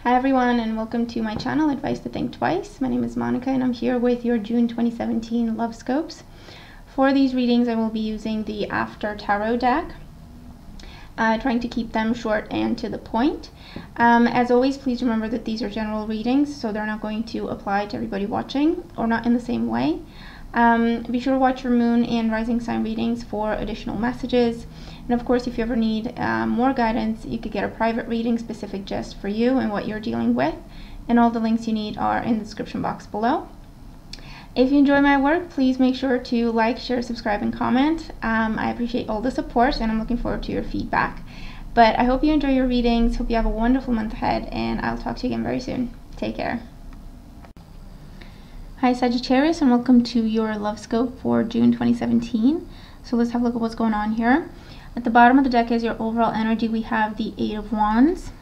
Hi everyone, and welcome to my channel, Advice to Think Twice. My name is Monica and I'm here with your June 2017 love scopes. For these readings I will be using the After Tarot deck, trying to keep them short and to the point. As always, please remember that these are general readings, so they're not going to apply to everybody watching, or not in the same way. Be sure to watch your moon and rising sign readings for additional messages. And of course, if you ever need more guidance, you could get a private reading specific just for you and what you're dealing with. And all the links you need are in the description box below. If you enjoy my work, please make sure to like, share, subscribe, and comment. I appreciate all the support and I'm looking forward to your feedback. But I hope you enjoy your readings. Hope you have a wonderful month ahead, and I'll talk to you again very soon. Take care. Hi Sagittarius, and welcome to your love scope for June 2017. So let's have a look at what's going on here. At the bottom of the deck is your overall energy. We have the Eight of Wands.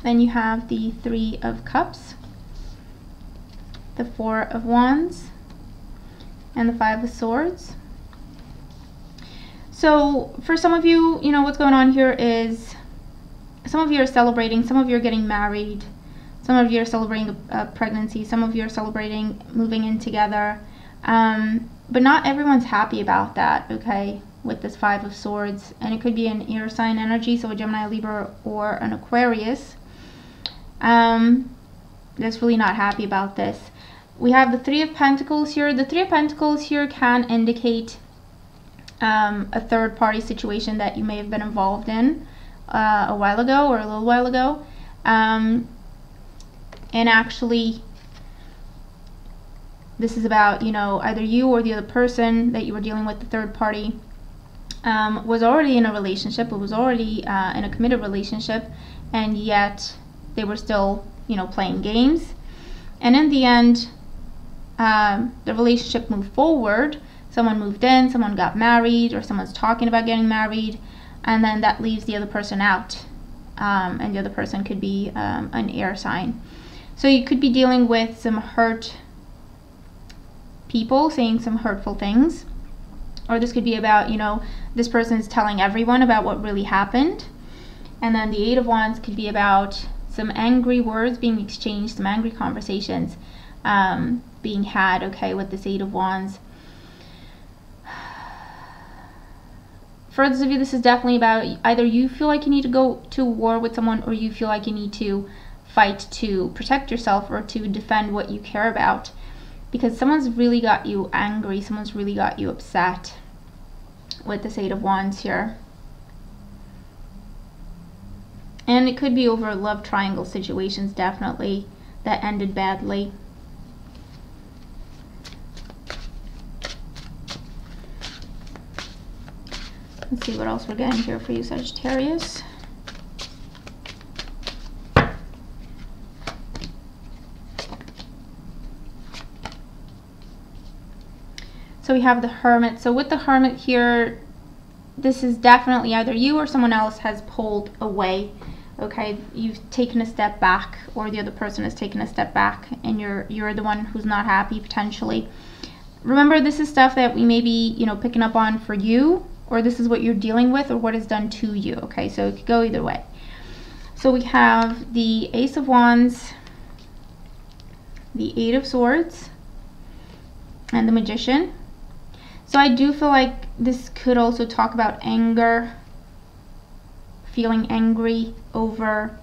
Then you have the Three of Cups, the Four of Wands, and the Five of Swords. So for some of you, what's going on here is some of you are celebrating, some of you are getting married, some of you are celebrating a pregnancy, some of you are celebrating moving in together. But not everyone's happy about that, okay, with this Five of Swords. And it could be an air sign energy, so a Gemini, Libra, or an Aquarius. That's really not happy about this. We have the Three of Pentacles here. The Three of Pentacles here can indicate a third party situation that you may have been involved in a while ago, or a little while ago. And actually, this is about, either you or the other person that you were dealing with, the third party, was already in a relationship, was already in a committed relationship, and yet they were still, playing games. And in the end, the relationship moved forward. Someone moved in, someone got married, or someone's talking about getting married, and then that leaves the other person out. And the other person could be an air sign. So you could be dealing with some hurt people saying some hurtful things, or this could be about, this person is telling everyone about what really happened. And then the Eight of Wands could be about some angry words being exchanged, some angry conversations being had, okay, with this Eight of Wands. For those of you, this is definitely about either you feel like you need to go to war with someone, or you feel like you need to fight to protect yourself or to defend what you care about, because someone's really got you angry, someone's really got you upset with this Eight of Wands here. And it could be over love triangle situations, definitely, that ended badly. Let's see what else we're getting here for you, Sagittarius. So we have the Hermit. So with the Hermit here, this is definitely either you or someone else has pulled away. Okay, you've taken a step back, or the other person has taken a step back, and you're the one who's not happy potentially. Remember, this is stuff that we may be, picking up on for you, or this is what you're dealing with, or what is done to you. Okay, so it could go either way. So we have the Ace of Wands, the Eight of Swords, and the Magician. So I do feel like this could also talk about anger, feeling angry over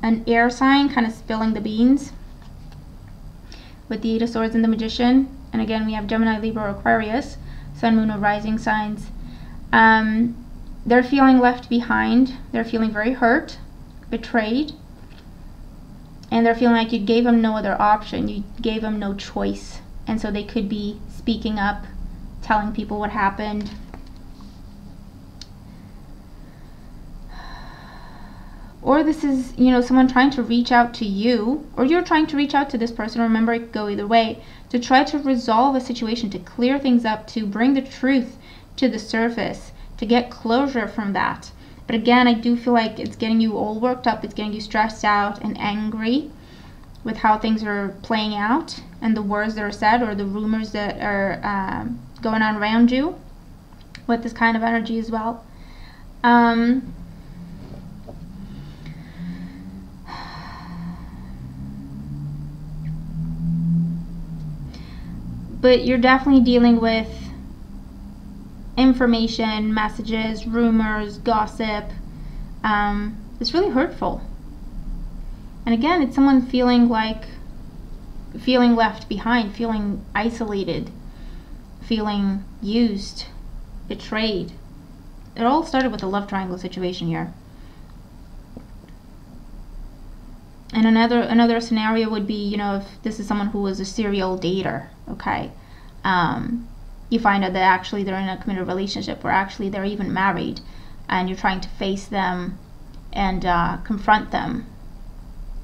an air sign, kind of spilling the beans with the Eight of Swords and the Magician. And again, we have Gemini, Libra, or Aquarius, Sun, Moon, or Rising signs. They're feeling left behind. They're feeling very hurt, betrayed, and they're feeling like you gave them no other option. You gave them no choice. And so they could be speaking up, telling people what happened. Or this is, someone trying to reach out to you, or you're trying to reach out to this person. Remember, it could go either way, to try to resolve a situation, to clear things up, to bring the truth to the surface, to get closure from that. But again, I do feel like it's getting you all worked up, it's getting you stressed out and angry with how things are playing out, and the words that are said, or the rumors that are going on around you with this kind of energy as well. But you're definitely dealing with information, messages, rumors, gossip. It's really hurtful. And again, it's someone feeling left behind, feeling isolated, feeling used, betrayed. It all started with a love triangle situation here. And another scenario would be, you know, if this is someone who was a serial dater, okay? You find out that actually they're in a committed relationship, or actually they're even married, and you're trying to face them and confront them,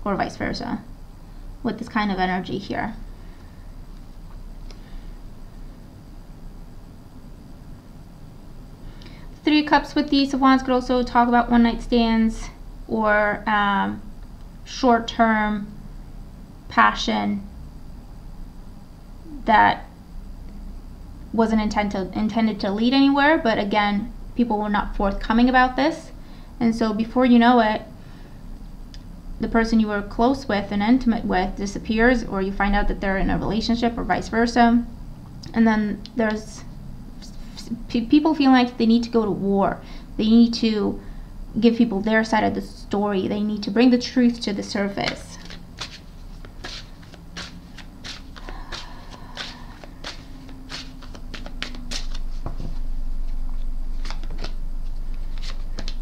or vice versa, with this kind of energy here. Three of Cups with the Ace of Wands could also talk about one-night stands, or short-term passion that wasn't intended to lead anywhere, but again, people were not forthcoming about this, and so before you know it, the person you were close with and intimate with disappears, or you find out that they're in a relationship, or vice versa. And then there's people feeling like they need to go to war. They need to give people their side of the story. They need to bring the truth to the surface.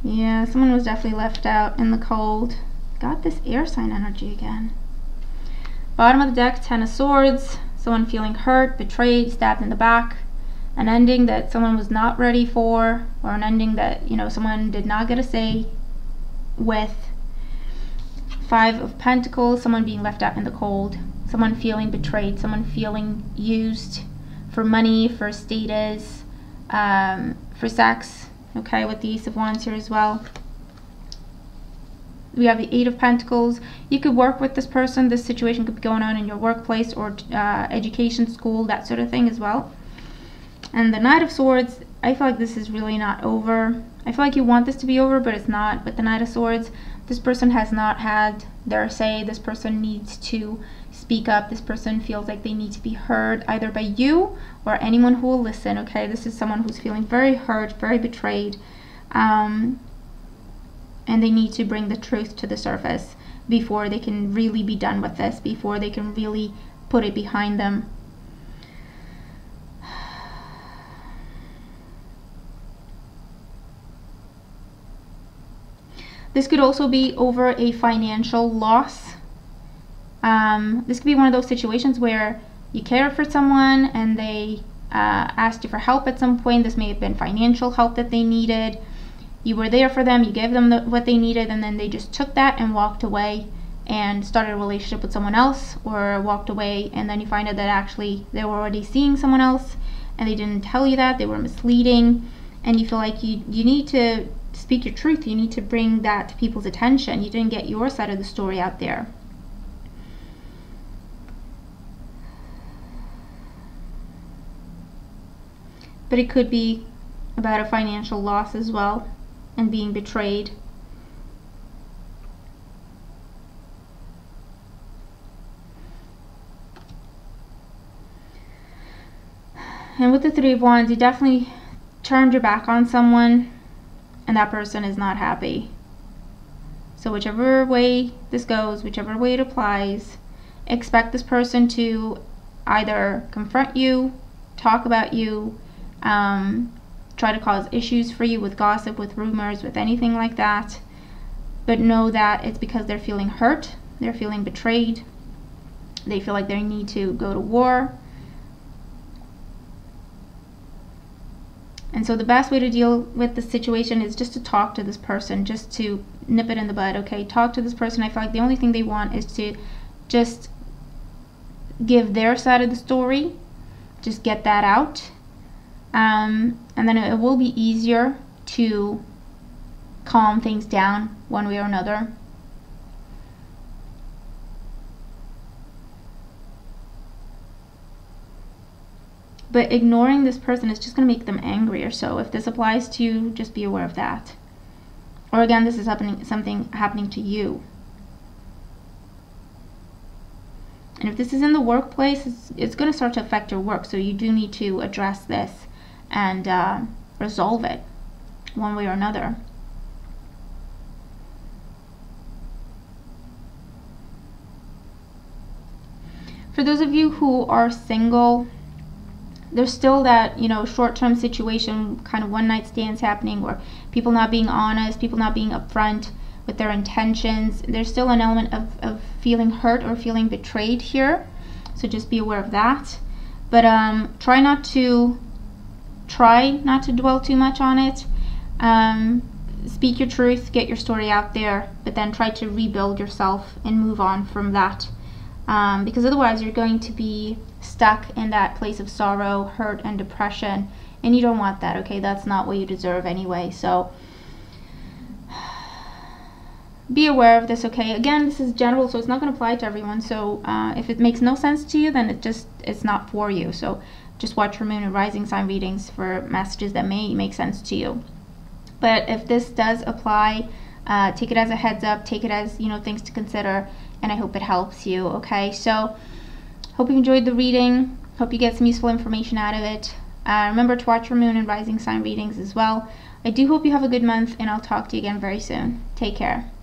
Yeah, someone was definitely left out in the cold. Got this air sign energy again. Bottom of the deck, Ten of Swords. Someone feeling hurt, betrayed, stabbed in the back. An ending that someone was not ready for, or an ending that, you know, someone did not get a say with. Five of Pentacles, someone being left out in the cold. Someone feeling betrayed, someone feeling used for money, for status, for sex. Okay, with the Ace of Wands here as well. We have the Eight of Pentacles. You could work with this person. This situation could be going on in your workplace, or education, school, that sort of thing as well. And the Knight of Swords, I feel like this is really not over. I feel like you want this to be over, but it's not. With the Knight of Swords, this person has not had their say. This person needs to speak up. This person feels like they need to be heard, either by you or anyone who will listen, okay? This is someone who's feeling very hurt, very betrayed. And they need to bring the truth to the surface before they can really be done with this, before they can really put it behind them. This could also be over a financial loss. This could be one of those situations where you care for someone and they asked you for help at some point. This may have been financial help that they needed. You were there for them, you gave them what they needed, and then they just took that and walked away and started a relationship with someone else, or walked away, and then you find out that actually they were already seeing someone else and they didn't tell you that, they were misleading, and you feel like you need to speak your truth, you need to bring that to people's attention. You didn't get your side of the story out there. But it could be about a financial loss as well, and being betrayed. And with the Three of Wands, you definitely turned your back on someone, and that person is not happy. So whichever way this goes, whichever way it applies, expect this person to either confront you, talk about you, try to cause issues for you with gossip, with rumors, with anything like that. But know that it's because they're feeling hurt, they're feeling betrayed, they feel like they need to go to war. And so the best way to deal with the situation is just to talk to this person, just to nip it in the bud, okay? Talk to this person. I feel like the only thing they want is to just give their side of the story, just get that out. And then it will be easier to calm things down one way or another. But ignoring this person is just going to make them angrier. So if this applies to you, just be aware of that. Or again, this is something happening to you. And if this is in the workplace, it's going to start to affect your work. So you do need to address this and resolve it one way or another. For those of you who are single, there's still that, you know, short-term situation, kind of one-night stands happening, or people not being honest, people not being upfront with their intentions. There's still an element of feeling hurt or feeling betrayed here. So just be aware of that. But try not to dwell too much on it. Speak your truth, get your story out there, but then try to rebuild yourself and move on from that. Because otherwise you're going to be stuck in that place of sorrow, hurt, and depression, and you don't want that, okay? That's not what you deserve anyway. So be aware of this, okay? Again, this is general, so it's not going to apply to everyone. So if it makes no sense to you, then it's not for you. So just watch your moon and rising sign readings for messages that may make sense to you. But if this does apply, take it as a heads up, take it as, you know, things to consider, and I hope it helps you, okay? So hope you enjoyed the reading, hope you get some useful information out of it. Remember to watch your moon and rising sign readings as well. I do hope you have a good month, and I'll talk to you again very soon. Take care.